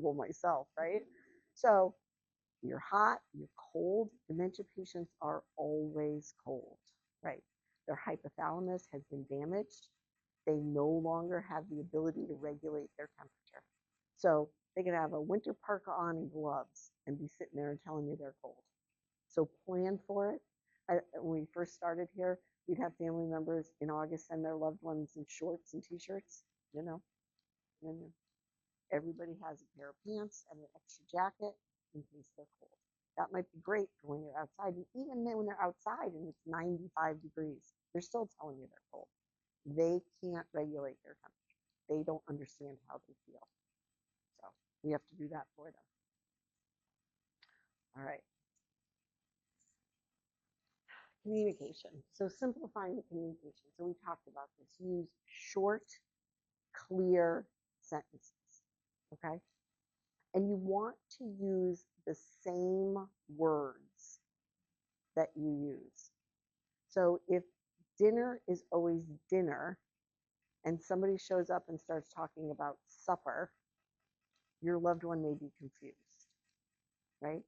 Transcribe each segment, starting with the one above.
uncomfortable myself, right? So you're hot, you're cold. Dementia patients are always cold, right? Their hypothalamus has been damaged. They no longer have the ability to regulate their temperature. So they could have a winter parka on and gloves and be sitting there and telling you they're cold. So plan for it. When we first started here, we'd have family members in August send their loved ones in shorts and t-shirts, you know, and everybody has a pair of pants and an extra jacket in case they're cold. That might be great for when you're outside. And even then when they're outside and it's 95 degrees, they're still telling you they're cold. They can't regulate their temperature. They don't understand how they feel. So we have to do that for them. All right. Communication. So simplifying the communication. So we talked about this. Use short, clear sentences. Okay? And you want to use the same words that you use. So if dinner is always dinner and somebody shows up and starts talking about supper, your loved one may be confused, right?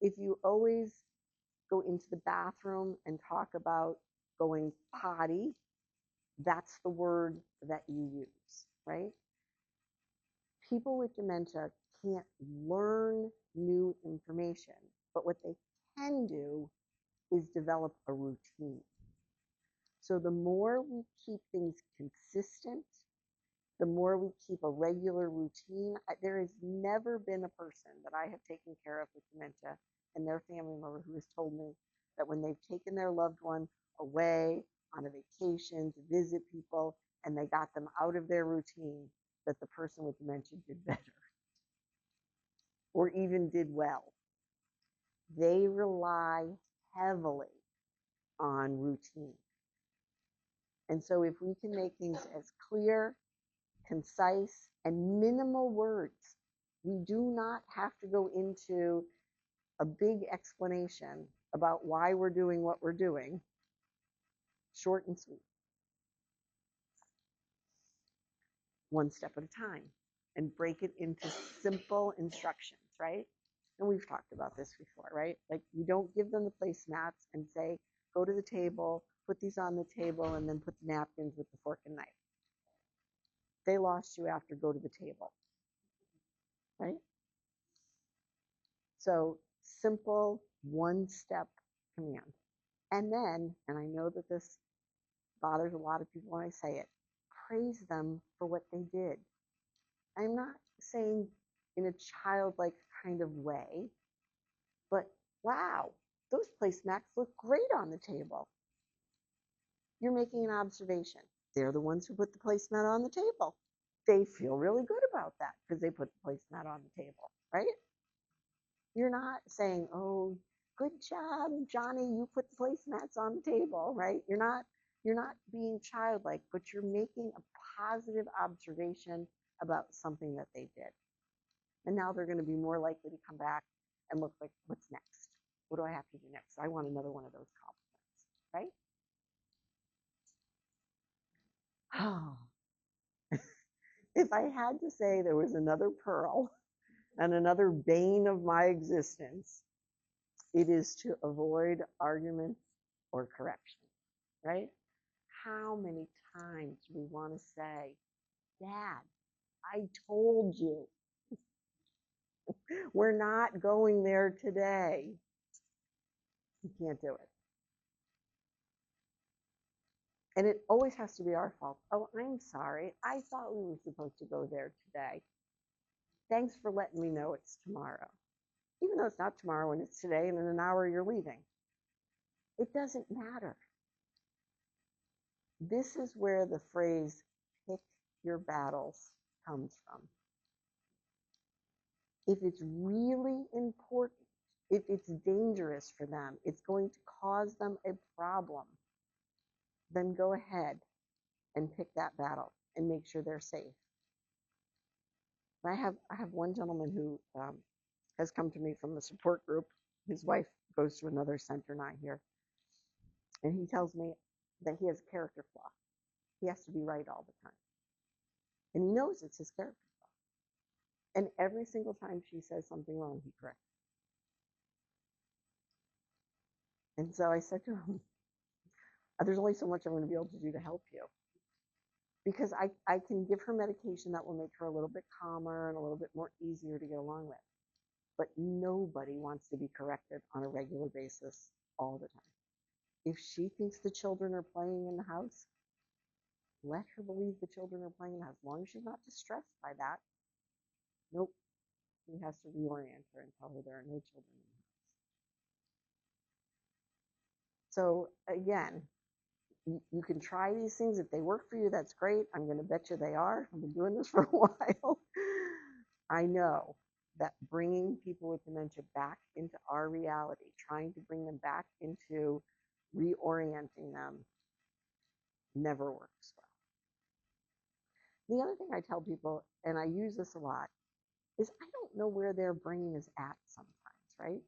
If you always go into the bathroom and talk about going potty, that's the word that you use, right? People with dementia can't learn new information, but what they can do is develop a routine. So the more we keep things consistent, the more we keep a regular routine. There has never been a person that I have taken care of with dementia and their family member who has told me that when they've taken their loved one away on a vacation to visit people and they got them out of their routine, that the person with dementia did better or even did well. They rely heavily on routine. And so if we can make things as clear, concise, and minimal words, we do not have to go into a big explanation about why we're doing what we're doing. Short and sweet. One step at a time. And break it into simple instructions, right? And we've talked about this before, right? Like you don't give them the placemats and say, go to the table, put these on the table, and then put the napkins with the fork and knife. They lost you after go to the table, right? So simple one-step command. And then, and I know that this bothers a lot of people when I say it, praise them for what they did. I'm not saying in a childlike kind of way, but wow, those placemats look great on the table. You're making an observation. They're the ones who put the placemat on the table. They feel really good about that because they put the placemat on the table, right? You're not saying, oh, good job, Johnny, you put the placemats on the table, right? You're not being childlike, but you're making a positive observation about something that they did. And now they're going to be more likely to come back and look like, what's next? What do I have to do next? I want another one of those compliments, right? Oh. If I had to say there was another pearl and another bane of my existence, it is to avoid arguments or correction, right? How many times do we want to say, Dad, I told you, we're not going there today. You can't do it. And it always has to be our fault. Oh, I'm sorry. I thought we were supposed to go there today. Thanks for letting me know it's tomorrow. Even though it's not tomorrow and it's today and in an hour you're leaving. It doesn't matter. This is where the phrase, pick your battles, comes from. If it's really important, if it's dangerous for them, it's going to cause them a problem, then go ahead and pick that battle and make sure they're safe. I have one gentleman who has come to me from the support group. His wife goes to another center not here. And he tells me that he has a character flaw. He has to be right all the time. And he knows it's his character flaw. And every single time she says something wrong, he corrects. And so I said to him, there's only so much I'm going to be able to do to help you. Because I can give her medication that will make her a little bit calmer and a little bit more easier to get along with. But nobody wants to be corrected on a regular basis all the time. If she thinks the children are playing in the house, let her believe the children are playing in the house. As long as she's not distressed by that, nope, he has to reorient her and tell her there are no children in the house. So again, you can try these things. If they work for you, that's great. I'm going to bet you they are. I've been doing this for a while. I know that bringing people with dementia back into our reality, trying to bring them back into reorienting them, never works well. The other thing I tell people, and I use this a lot, is I don't know where their brain is at sometimes, right?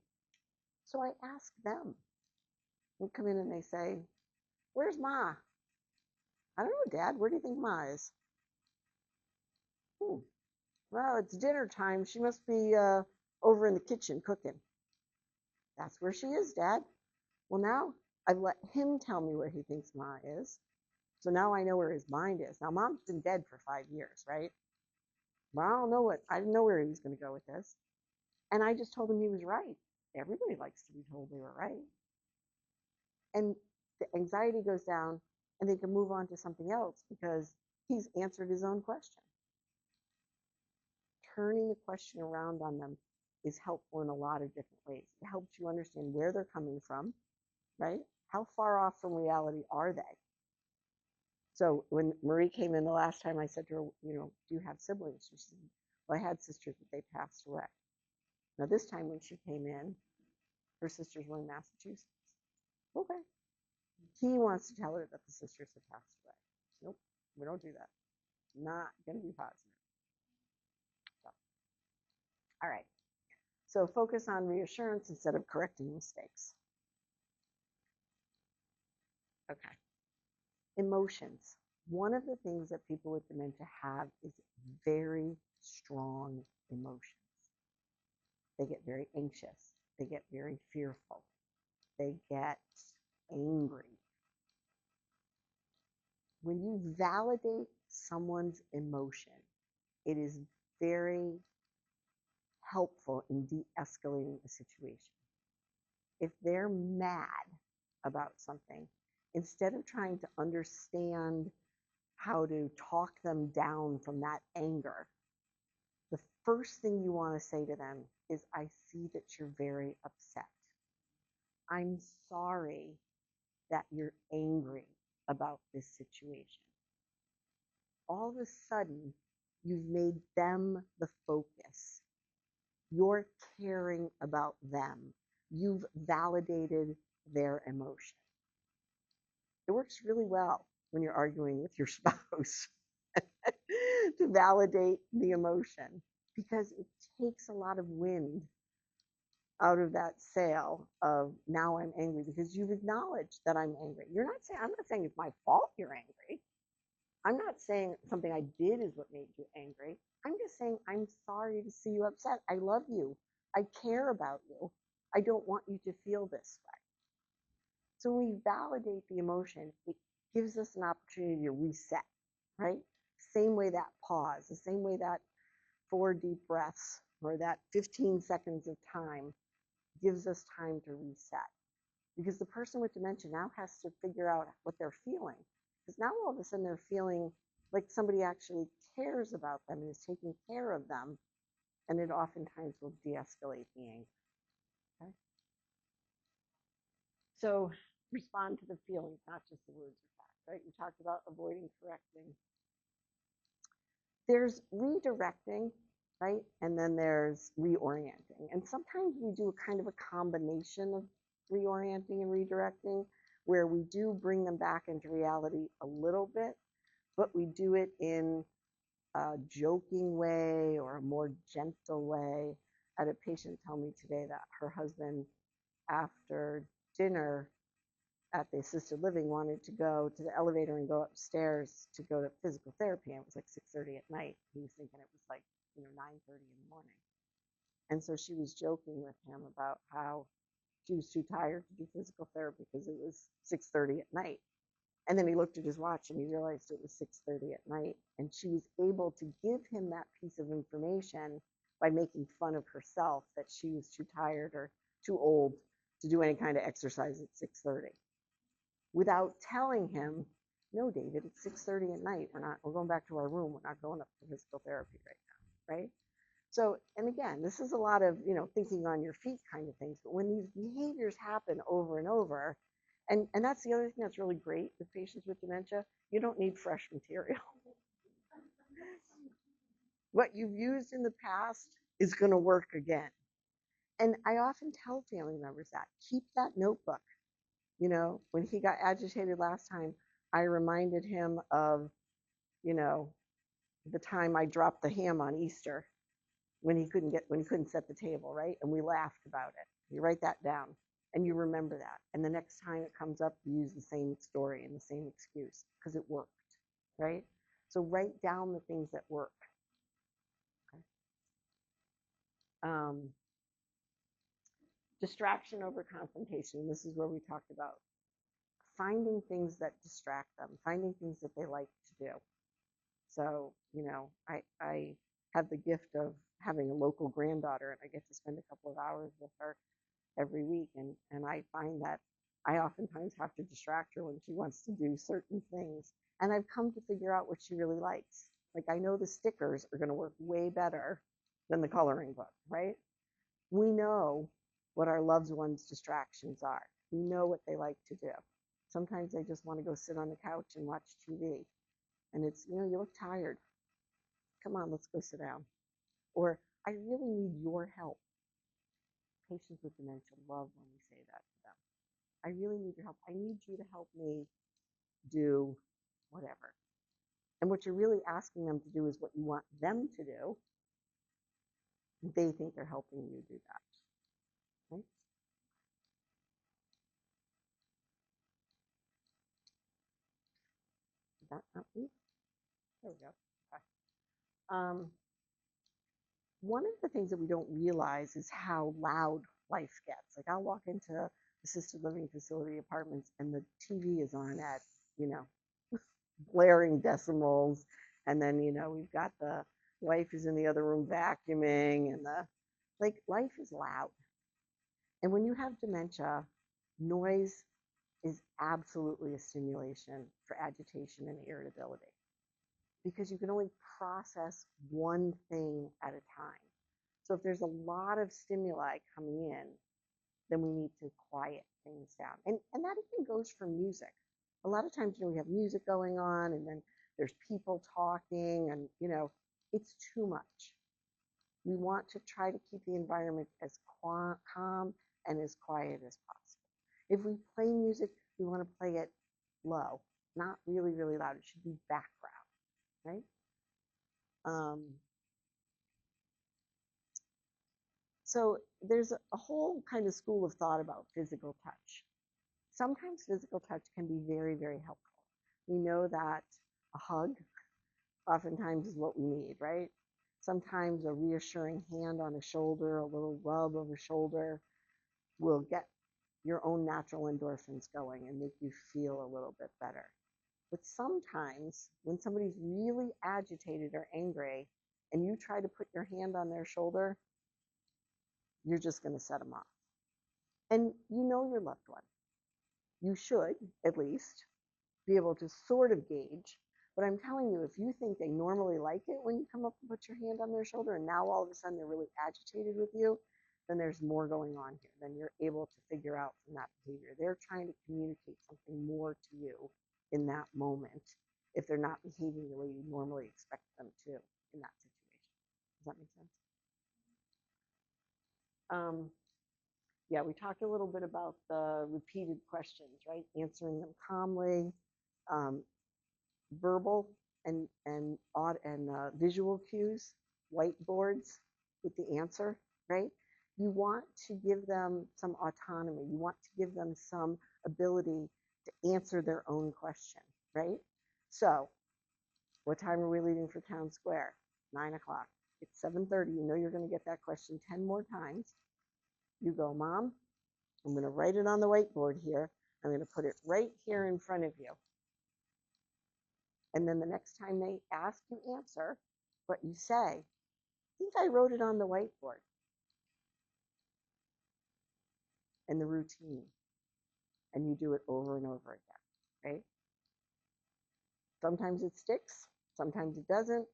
So I ask them. They come in and they say, "Where's Ma?" "I don't know, Dad. Where do you think Ma is?" "Well, it's dinner time. She must be over in the kitchen cooking." "That's where she is, Dad." Well, now I've let him tell me where he thinks Ma is. So now I know where his mind is. Now, Mom's been dead for 5 years, right? But I didn't know where he was going to go with this. And I just told him he was right. Everybody likes to be told they were right. And the anxiety goes down and they can move on to something else because he's answered his own question. Turning the question around on them is helpful in a lot of different ways. It helps you understand where they're coming from, right? How far off from reality are they? So when Marie came in the last time, I said to her, do you have siblings? She said, well, I had sisters, but they passed away. Now this time when she came in, her sisters were in Massachusetts. Okay. He wants to tell her that the sisters have passed away. Nope, we don't do that. Not going to be positive. So, all right. So focus on reassurance instead of correcting mistakes. Okay. Emotions. One of the things that people with dementia have is very strong emotions. They get very anxious. They get very fearful. They get angry. When you validate someone's emotion, it is very helpful in de-escalating a situation. If they're mad about something, instead of trying to understand how to talk them down from that anger, the first thing you want to say to them is, I see that you're very upset. I'm sorry that you're angry about this situation. All of a sudden, you've made them the focus. You're caring about them. You've validated their emotion. It works really well when you're arguing with your spouse to validate the emotion, because it takes a lot of wind out of that sail of, now I'm angry, because you've acknowledged that I'm angry. I'm not saying it's my fault you're angry. I'm not saying something I did is what made you angry. I'm just saying, I'm sorry to see you upset. I love you. I care about you. I don't want you to feel this way. So when we validate the emotion, it gives us an opportunity to reset, right? Same way that pause, the same way that 4 deep breaths or that 15 seconds of time gives us time to reset. Because the person with dementia now has to figure out what they're feeling. Because now all of a sudden they're feeling like somebody actually cares about them and is taking care of them. And it oftentimes will de-escalate the anger. Okay? So respond to the feelings, not just the words or facts, right? We talked about avoiding correcting. There's redirecting, right? And then there's reorienting. And sometimes we do a kind of a combination of reorienting and redirecting, where we do bring them back into reality a little bit, but we do it in a joking way or a more gentle way. I had a patient tell me today that her husband, after dinner at the assisted living, wanted to go to the elevator and go upstairs to go to physical therapy. And it was like 6:30 at night. He was thinking it was like 9:30 in the morning. And so she was joking with him about how she was too tired to do physical therapy because it was 6:30 at night. And then he looked at his watch and he realized it was 6:30 at night. And she was able to give him that piece of information by making fun of herself that she was too tired or too old to do any kind of exercise at 6:30, without telling him, no, David, it's 6:30 at night. We're going back to our room. We're not going up to physical therapy right now, right? So, and again, this is a lot of, thinking on your feet kind of things. But when these behaviors happen over and over, and that's the other thing that's really great with patients with dementia, you don't need fresh material. What you've used in the past is going to work again. And I often tell family members that, keep that notebook. When he got agitated last time, I reminded him of, the time I dropped the ham on Easter when he couldn't set the table, right? And we laughed about it. You write that down and you remember that. And the next time it comes up, you use the same story and the same excuse because it worked, right? So write down the things that work. Okay. Distraction over confrontation. This is where we talked about finding things that distract them, finding things that they like to do. So, I have the gift of having a local granddaughter, and I get to spend a couple of hours with her every week. And I find that I oftentimes have to distract her when she wants to do certain things. And I've come to figure out what she really likes. Like, I know the stickers are going to work way better than the coloring book, right? We know what our loved ones' distractions are. We know what they like to do. Sometimes they just want to go sit on the couch and watch TV. And it's, you look tired. Come on, let's go sit down. Or, I really need your help. Patients with dementia love when we say that to them. I really need your help. I need you to help me do whatever. And what you're really asking them to do is what you want them to do. They think they're helping you do that. Right? Is that not me? There we go. Okay. One of the things that we don't realize is how loud life gets. Like, I'll walk into assisted living facility apartments and the TV is on at, blaring decimals. And then, we've got the wife is in the other room vacuuming and life is loud. And when you have dementia, noise is absolutely a stimulation for agitation and irritability because you can only process one thing at a time. So if there's a lot of stimuli coming in, then we need to quiet things down. And that even goes for music. A lot of times, we have music going on and then there's people talking and, it's too much. We want to try to keep the environment as calm and as quiet as possible. If we play music, we want to play it low, not really, really loud. It should be background, right? So there's a whole kind of school of thought about physical touch. Sometimes physical touch can be very, very helpful. We know that a hug oftentimes is what we need, right? Sometimes a reassuring hand on a shoulder, a little rub of a shoulder will get your own natural endorphins going and make you feel a little bit better. But sometimes when somebody's really agitated or angry and you try to put your hand on their shoulder, you're just going to set them off. And you know your loved one. You should, at least, be able to sort of gauge. But I'm telling you, if you think they normally like it when you come up and put your hand on their shoulder and now all of a sudden they're really agitated with you, then there's more going on here than you're able to figure out from that behavior. They're trying to communicate something more to you in that moment if they're not behaving the way you normally expect them to in that situation. Does that make sense? Yeah, we talked a little bit about the repeated questions, right? Answering them calmly, verbal and visual cues, whiteboards with the answer, right? You want to give them some autonomy. You want to give them some ability to answer their own question, right? So, what time are we leaving for Town Square? 9 o'clock. It's 7:30. You know you're going to get that question 10 more times. You go, Mom, I'm going to write it on the whiteboard here. I'm going to put it right here in front of you. And then the next time they ask, you answer, but you say, I think I wrote it on the whiteboard. And the routine. And you do it over and over again, right? Sometimes it sticks, sometimes it doesn't,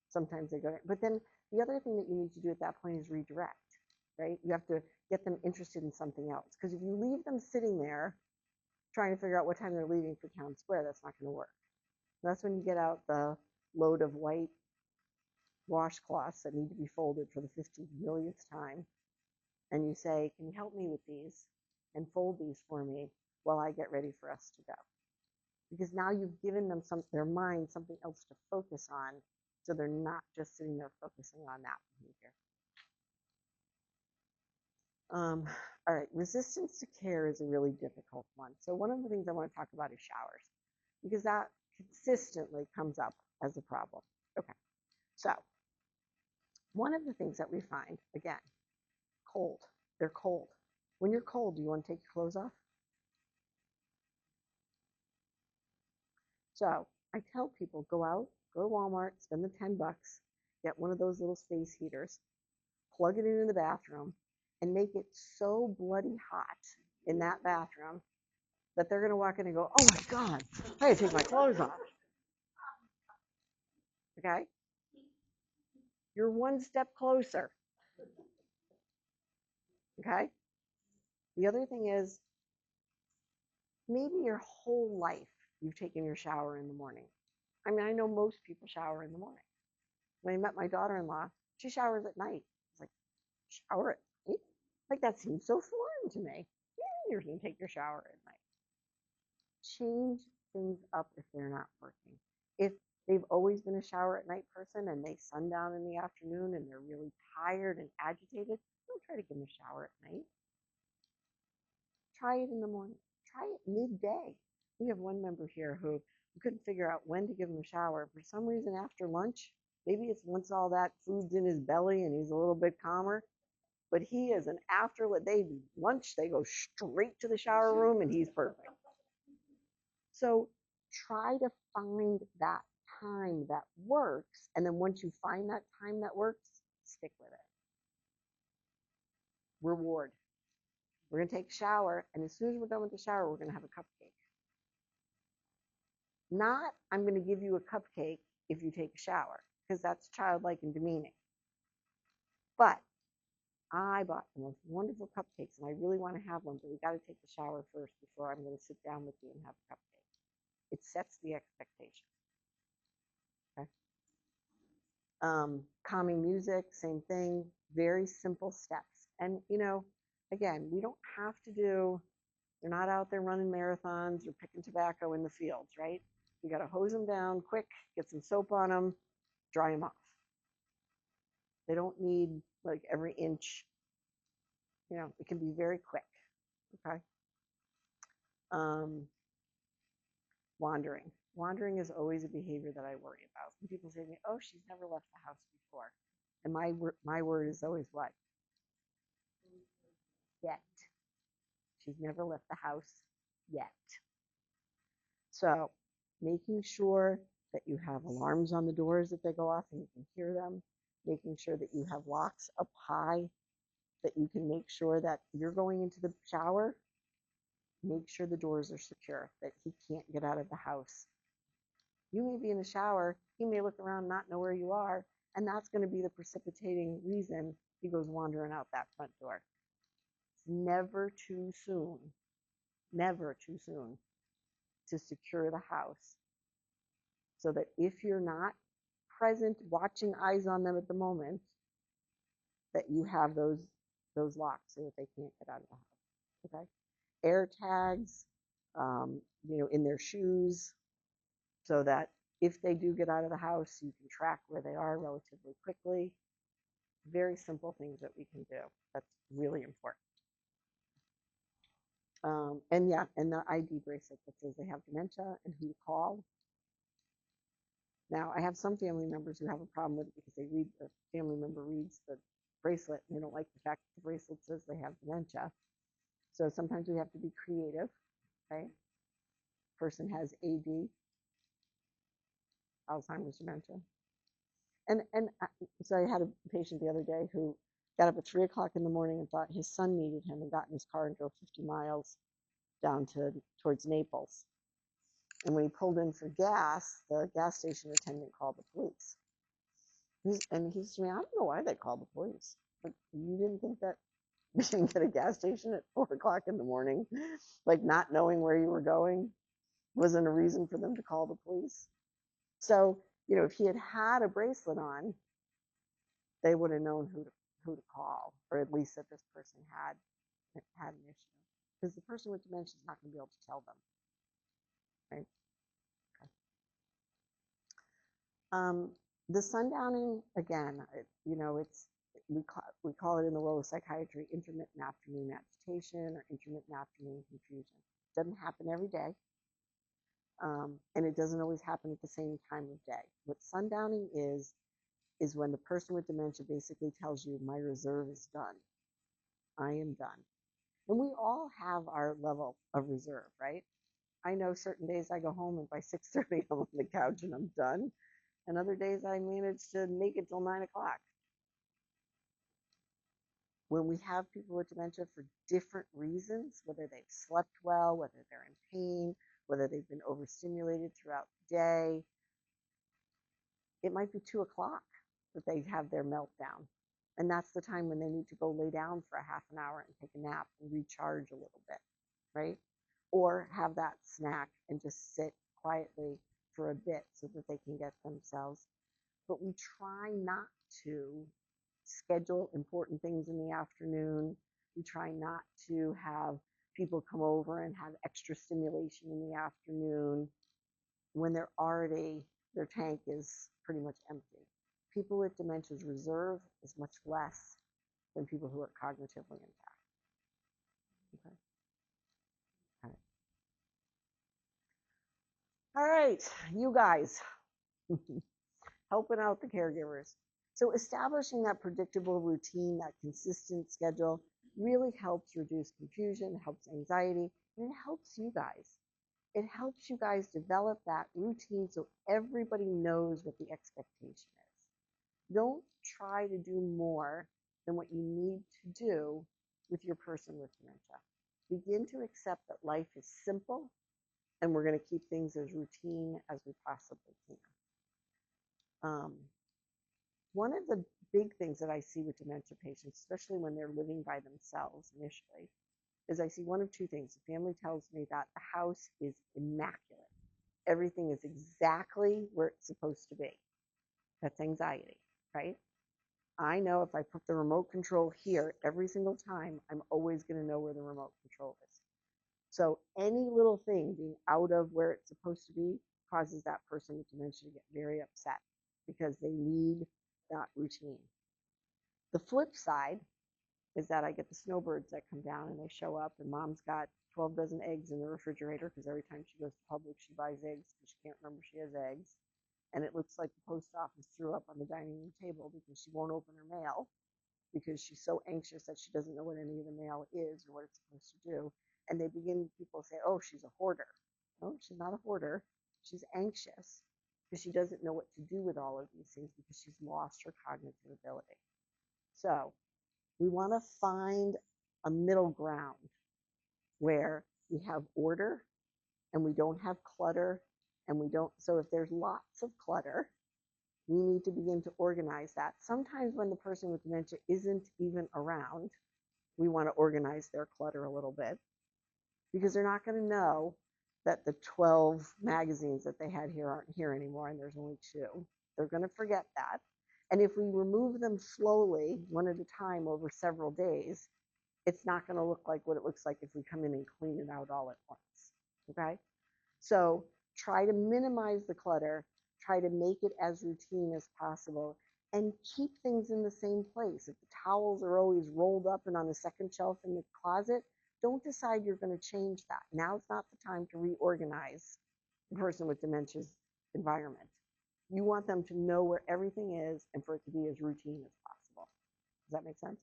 sometimes they go, but then the other thing that you need to do at that point is redirect, right? You have to get them interested in something else. Because if you leave them sitting there trying to figure out what time they're leaving for Town Square, that's not going to work. And that's when you get out the load of white washcloths that need to be folded for the 50 millionth time. And you say, can you help me with these and fold these for me while I get ready for us to go? Because now you've given them their mind something else to focus on, so they're not just sitting there focusing on that behavior. All right, resistance to care is a really difficult one. So one of the things I want to talk about is showers, because that consistently comes up as a problem. Okay, so one of the things that we find, again, cold. They're cold. When you're cold, do you want to take your clothes off? So I tell people, go out, go to Walmart, spend the $10, get one of those little space heaters, plug it into the bathroom, and make it so bloody hot in that bathroom that they're going to walk in and go, oh my God, I gotta take my clothes off. Okay? You're one step closer. Okay? The other thing is, maybe your whole life you've taken your shower in the morning. I mean, I know most people shower in the morning. When I met my daughter-in-law, she showers at night. It's like, shower at night? Like, that seems so foreign to me. You're going to take your shower at night. Change things up if they're not working. If they've always been a shower at night person and they sundown in the afternoon and they're really tired and agitated, don't try to give them a shower at night. Try it in the morning. Try it midday. We have one member here who we couldn't figure out when to give him a shower. For some reason, after lunch, maybe it's once all that food's in his belly and he's a little bit calmer, but he is an after lunch, they go straight to the shower room and he's perfect. So try to find that time that works. And then once you find that time that works, stick with it. Reward. We're going to take a shower, and as soon as we're done with the shower, we're going to have a cupcake. Not, I'm going to give you a cupcake if you take a shower, because that's childlike and demeaning. But I bought the most wonderful cupcakes, and I really want to have one, but we got to take the shower first before I'm going to sit down with you and have a cupcake. It sets the expectation. Okay. Calming music, same thing, very simple steps. And, again, we don't have to they're not out there running marathons or picking tobacco in the fields, right? You got to hose them down quick, get some soap on them, dry them off. They don't need like every inch, it can be very quick, okay? Wandering. Wandering is always a behavior that I worry about. When people say to me, oh, she's never left the house before. And my word is always what? Yet. She's never left the house yet. So making sure that you have alarms on the doors that they go off and you can hear them, making sure that you have locks up high, that you can make sure that you're going into the shower, make sure the doors are secure, that he can't get out of the house. You may be in the shower, he may look around, not know where you are, and that's going to be the precipitating reason he goes wandering out that front door. It's never too soon to secure the house, so that if you're not present, watching eyes on them at the moment, that you have those locks so that they can't get out of the house. Okay? Air tags, in their shoes, so that if they do get out of the house, you can track where they are relatively quickly. Very simple things that we can do. That's really important. And the ID bracelet that says they have dementia and who to call. Now, I have some family members who have a problem with it because the family member reads the bracelet and they don't like the fact that the bracelet says they have dementia. So sometimes we have to be creative, right? Person has AD, Alzheimer's dementia. And so I had a patient the other day who got up at 3 o'clock in the morning and thought his son needed him and got in his car and drove 50 miles down towards Naples. And when he pulled in for gas, the gas station attendant called the police. And he said to me, I don't know why they called the police. But you didn't think that we didn't get a gas station at 4 o'clock in the morning? Like not knowing where you were going wasn't a reason for them to call the police. So, if he had had a bracelet on, they would have known who to call, or at least that this person had an issue. Because the person with dementia is not going to be able to tell them, right? Okay. The sundowning, again, we call it in the world of psychiatry intermittent afternoon agitation or intermittent afternoon confusion. It doesn't happen every day, and it doesn't always happen at the same time of day. What sundowning is when the person with dementia basically tells you, my reserve is done. I am done. And we all have our level of reserve, right? I know certain days I go home and by 6:30 I'm on the couch and I'm done. And other days I manage to make it till 9 o'clock. When we have people with dementia for different reasons, whether they've slept well, whether they're in pain, whether they've been overstimulated throughout the day, it might be 2 o'clock that they have their meltdown. And that's the time when they need to go lay down for a half an hour and take a nap and recharge a little bit, right? Or have that snack and just sit quietly for a bit so that they can get themselves. But we try not to schedule important things in the afternoon. We try not to have people come over and have extra stimulation in the afternoon when their tank is pretty much empty. People with dementia's reserve is much less than people who are cognitively intact. Okay. All right, you guys, helping out the caregivers. So establishing that predictable routine, that consistent schedule really helps reduce confusion, helps anxiety, and it helps you guys. It helps you guys develop that routine so everybody knows what the expectation is. Don't try to do more than what you need to do with your person with dementia. Begin to accept that life is simple and we're going to keep things as routine as we possibly can. One of the big things that I see with dementia patients, especially when they're living by themselves initially, is I see one of two things. The family tells me that the house is immaculate. Everything is exactly where it's supposed to be. That's anxiety, right? I know if I put the remote control here every single time, I'm always going to know where the remote control is. So any little thing being out of where it's supposed to be causes that person with dementia to get very upset because they need that routine. The flip side is that I get the snowbirds that come down and they show up and mom's got 12 dozen eggs in the refrigerator because every time she goes to Publix she buys eggs because she can't remember she has eggs. And it looks like the post office threw up on the dining room table because she won't open her mail because she's so anxious that she doesn't know what any of the mail is or what it's supposed to do. And people say, oh, she's a hoarder. No, she's not a hoarder. She's anxious because she doesn't know what to do with all of these things because she's lost her cognitive ability. So we want to find a middle ground where we have order and we don't have clutter and we don't. So if there's lots of clutter, we need to begin to organize that. Sometimes when the person with dementia isn't even around, we want to organize their clutter a little bit because they're not going to know that the 12 magazines that they had here aren't here anymore and there's only 2. They're going to forget that. And if we remove them slowly, one at a time over several days, it's not going to look like what it looks like if we come in and clean it out all at once. Okay? So try to minimize the clutter, try to make it as routine as possible, and keep things in the same place. If the towels are always rolled up and on the second shelf in the closet, don't decide you're going to change that. Now's not the time to reorganize the person with dementia's environment. You want them to know where everything is and for it to be as routine as possible. Does that make sense?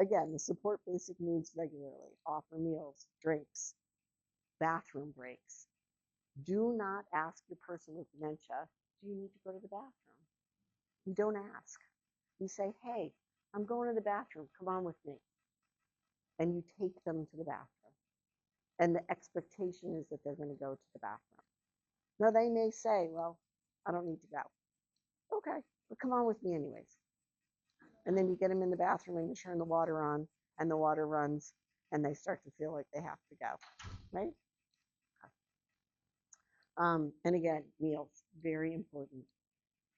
Again, the support basic needs regularly. Offer meals, drinks, bathroom breaks. Do not ask your person with dementia, do you need to go to the bathroom? You don't ask. You say, hey, I'm going to the bathroom. Come on with me. And you take them to the bathroom. And the expectation is that they're going to go to the bathroom. Now, they may say, well, I don't need to go. Okay, but come on with me anyways. And then you get them in the bathroom and you turn the water on and the water runs and they start to feel like they have to go, right? And again, meals, very important.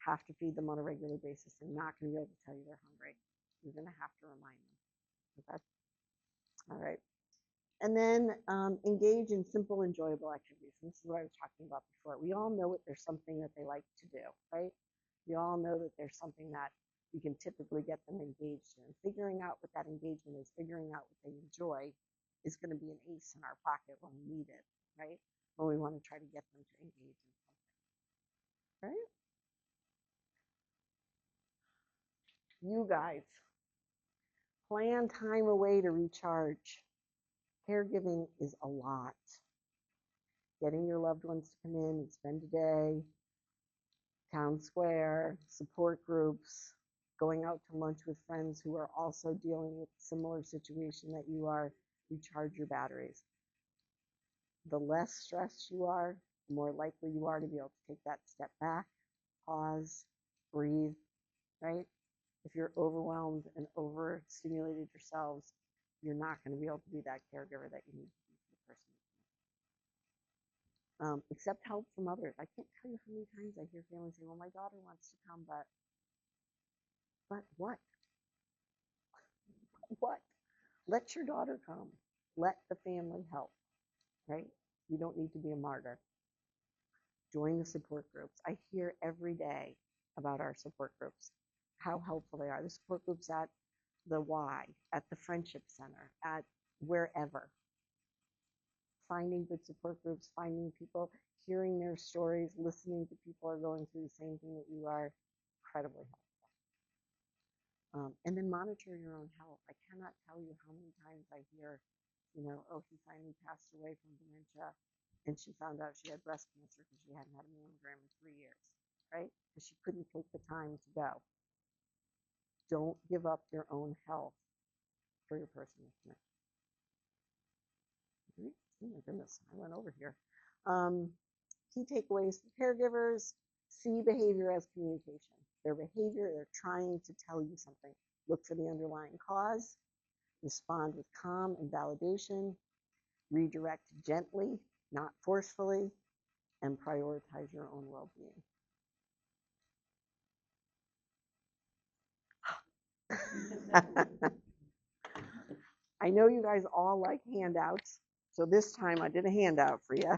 Have to feed them on a regular basis. They're not going to be able to tell you they're hungry. You're going to have to remind them. Okay? All right. And then engage in simple, enjoyable activities. And this is what I was talking about before. We all know that there's something that they like to do, right? We all know that there's something that we can typically get them engaged in. Figuring out what that engagement is, figuring out what they enjoy is going to be an ace in our pocket when we need it, right? When we want to try to get them to engage in something, right? You guys, plan time away to recharge. Caregiving is a lot. Getting your loved ones to come in and spend a day, Town Square, support groups, going out to lunch with friends who are also dealing with a similar situation that you are, recharge your batteries. The less stressed you are, the more likely you are to be able to take that step back, pause, breathe, right? If you're overwhelmed and overstimulated yourselves, you're not going to be able to be that caregiver that you need to be for the person. Accept help from others. I can't tell you how many times I hear families say, well, my daughter wants to come, but what? What? Let your daughter come. Let the family help, right? You don't need to be a martyr. Join the support groups. I hear every day about our support groups, how helpful they are. The support groups at the Y, at the Friendship Center, at wherever. Finding good support groups, finding people, hearing their stories, listening to people who are going through the same thing that you are, incredibly helpful. And then monitor your own health. I cannot tell you how many times I hear, oh, he finally passed away from dementia, and she found out she had breast cancer because she hadn't had a mammogram in 3 years, right? Because she couldn't take the time to go. Don't give up your own health for your person with dementia. Oh my goodness, I went over here. Key takeaways for caregivers: see behavior as communication. Their behavior, they're trying to tell you something. Look for the underlying cause. Respond with calm and validation. Redirect gently, not forcefully, and prioritize your own well-being. I know you guys all like handouts, so this time I did a handout for you.